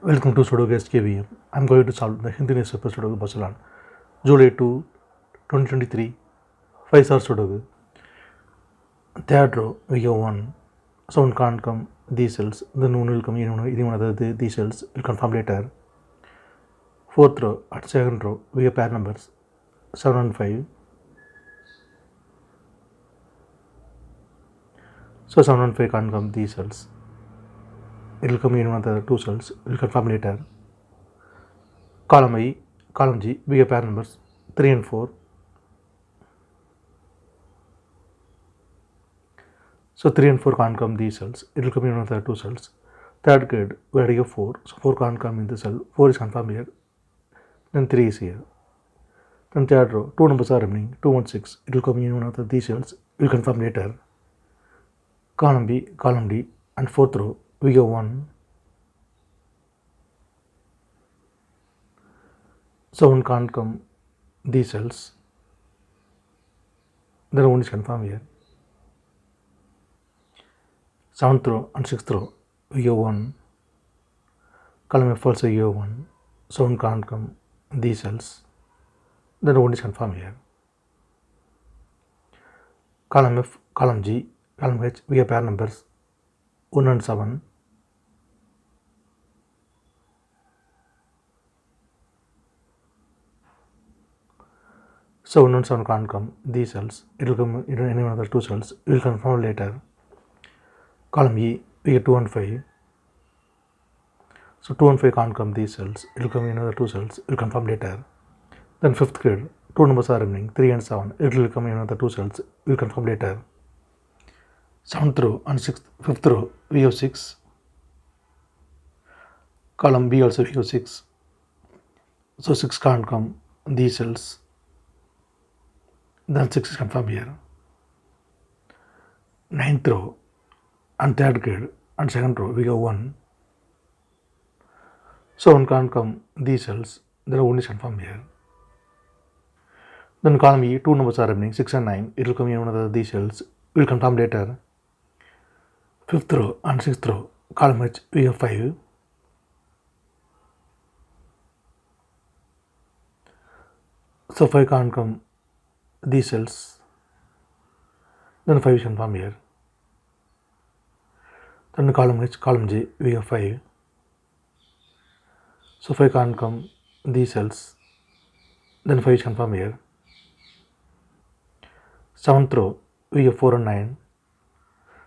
Welcome to Sudoku SkVm. I'm going to solve the Hindi newspaper Sudoku puzzle on July 2, 2023, 5-star Sudoku. Third row, we have 1. Sound can't come, these cells. Then one will come, one other, these cells will confirm later. Fourth row, at second row, we have pair numbers 7 and 5. So 7 and 5 can't come, these cells. It will come in one of the two cells, will confirm later. Column I, column G, we have pair numbers 3 and 4. So 3 and 4 can't come these cells. It will come in one of the two cells. Third grade, we had 4. So 4 can't come in the cell. 4 is confirmed here. Then 3 is here. Then third row, 2 numbers are remaining. 2 and 6. It will come in one of the these cells. We will confirm later. Column B, column D, and fourth row, we have 1. So 1 can't come these cells. Then 1 is confirmed here. 7th row and 6th row, we have 1. Column F also you have 1. So 1 can't come these cells. Then 1 is confirmed here. Column F, column G, column H, we have pair numbers 1 and 7. So 1 and 7 can't come these cells. It will come in any one of the two cells. We will confirm later. Column E, we have 2 and 5. So 2 and 5 can't come these cells. It will come in another two cells. We will confirm later. Then 5th grade, 2 numbers are remaining, 3 and 7. It will come in another two cells. We will confirm later. 7th row and 5th row, we have 6. Column B also we have 6. So 6 can't come these cells. Then 6 is confirmed here. 9th row and 3rd grade and 2nd row, we have 1. So 1 can't come these cells. There 1 is confirmed here. Then column E, 2 numbers are remaining, 6 and 9. It will come in one of these cells. We will confirm later. 5th row and 6th row, column H, we have 5. So 5 can't come these cells. Then 5 is confirmed here. Then column H, column J, we have 5. So 5 can't come these cells. Then 5 is confirmed here. 7th row, we have 4 and 9.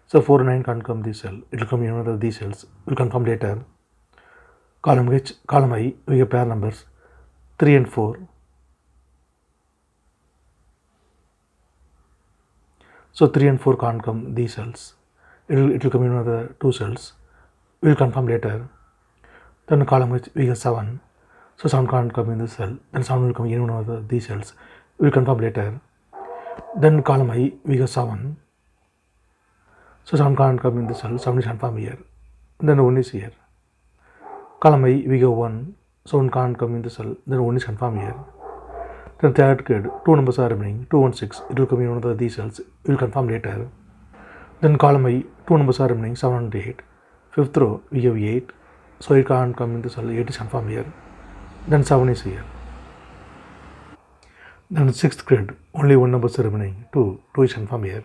So 4 and 9 can't come this cell. It will come in one of these cells. We will confirm later. Column H, column I, we have pair numbers 3 and 4. So 3 and 4 can't come these cells. It will come in one of the two cells. We will confirm later. Then column H, we have 7. So 7 can't come in this cell. Then 7 will come in one of these cells. We will confirm later. Then column I, we have 7. So 7 can't come in this cell. 7 is confirmed here. Then 1 is here. Column I, we have 1. So 1 can't come in the cell. Then 1 is confirmed here. Then 3rd grade, 2 numbers are remaining, 2 and 6. It will come in one of these cells. We will confirm later. Then column I, 2 numbers are remaining, 7 and 8. 5th row, we have 8. So it can't come in the cell. 8 is confirmed here. Then 7 is here. Then 6th grade, only 1 number is remaining, 2. 2 is confirmed here.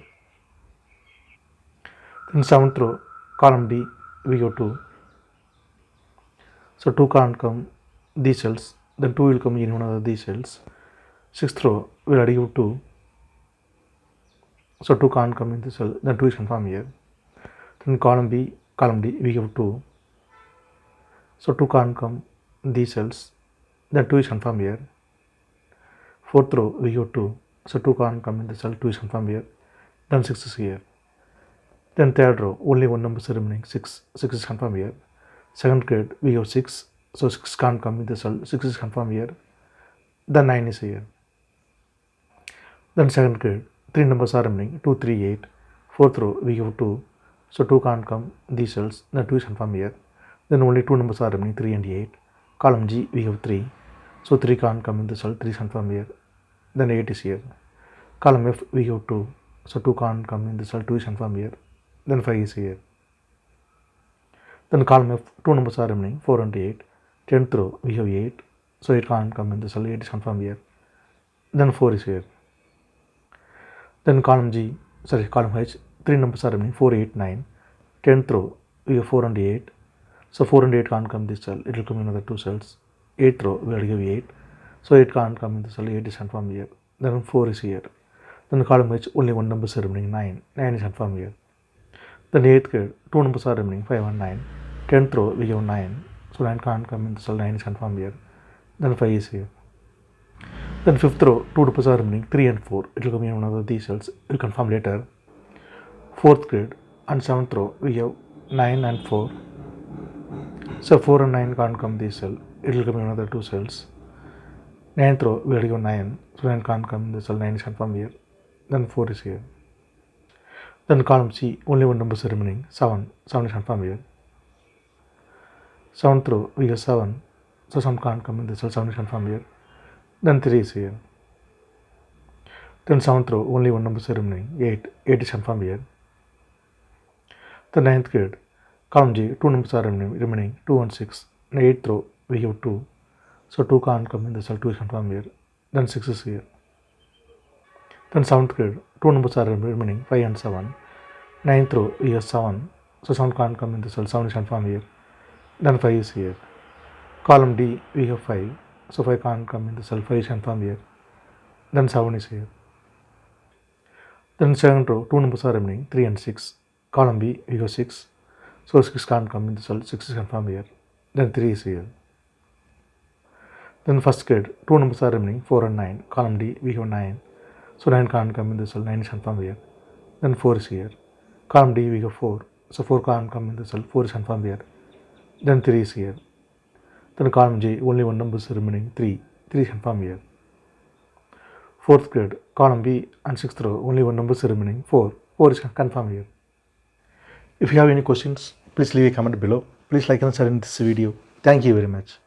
Then 7th row, column D, we have 2. So 2 can't come these cells. Then 2 will come in one of these cells. 6th row, we will give 2. So 2 can't come in this cell. Then 2 is confirmed here. Then column B, column D, we have 2. So 2 can't come these cells. Then 2 is confirmed here. 4th row, we have 2. So 2 can't come in the cell. 2 is confirmed here. Then 6 is here. Then 3rd row, only 1 number is remaining, 6. 6 is confirmed here. 2nd grade, we have 6. So 6 can't come in the cell. 6 is confirmed here. Then 9 is here. Then 2nd grade, 3 numbers are remaining, 2, 3, 8. 4th row, we have 2. So 2 can't come these cells. Then 2 is confirmed here. Then only 2 numbers are remaining, 3 and 8. Column G, we have 3. So 3 can't come in the cell. 3 is confirmed here. Then 8 is here. Column F, we have 2. So 2 can't come in the cell. 2 is confirmed here. Then 5 is here. Then column F, two numbers are remaining, 4 and 8. 10th row, we have 8. So it can't come in the cell, 8 is confirmed here. Then 4 is here. Then column H, 3 numbers are remaining, 4, 8, 9. 10th row, we have 4 and 8. So 4 and 8 can't come this cell, it will come in another 2 cells. 8th row, we will give 8. So it can't come in the cell, 8 is confirmed here. Then 4 is here. Then the column H, only one number is remaining, 9. 9 is confirmed here. Then 8th grade, 2 numbers are remaining, 5 and 9. 10th row, we have 9. So 9 can't come in the cell, 9 is confirmed here. Then 5 is here. Then 5th row, 2 numbers are remaining, 3 and 4. It will come in one of these cells, we will confirm later. 4th grade and 7th row, we have 9 and 4. So 4 and 9 can't come this cell, it will come in another 2 cells. 9th row, we will give 9. So 9 can't come in the cell, 9 is confirmed here. Then 4 is here. Then column C, only one number is remaining, 7. 7 is confirmed here. 7th row, we have 7. So 7 can't come in the cell, 7 is confirmed here. Then 3 is here. Then 7th row, only one number is remaining, 8. 8 is confirmed here. The 9th grade, column G, 2 numbers are remaining, 2 and 6. In 8th row, we have 2. So 2 can't come in the cell, 2 is confirmed here. Then 6 is here. Then 7th grade, 2 numbers are remaining, 5 and 7. 9th row, we have 7. So 7 can't come in the cell, 7 is confirmed here. Then 5 is here. Column D, we have 5. So 5 can't come in the cell, 5 is confirmed here. Then 7 is here. Then 2nd row, 2 numbers are remaining, 3 and 6. Column B, we have 6. So 6 can't come in the cell, 6 is confirmed here. Then 3 is here. Then 1st grade, 2 numbers are remaining, 4 and 9. Column D, we have 9. So 9 can't come in the cell, 9 is confirmed here. Then 4 is here. Column D, we have 4. So 4 can't come in the cell, 4 is confirmed here. Then 3 is here. Then column J, only one number is remaining, 3. 3 is confirmed here. 4th grade, column B and 6th row, only one number is remaining, 4. 4 is confirmed here. If you have any questions, please leave a comment below. Please like and share in this video. Thank you very much.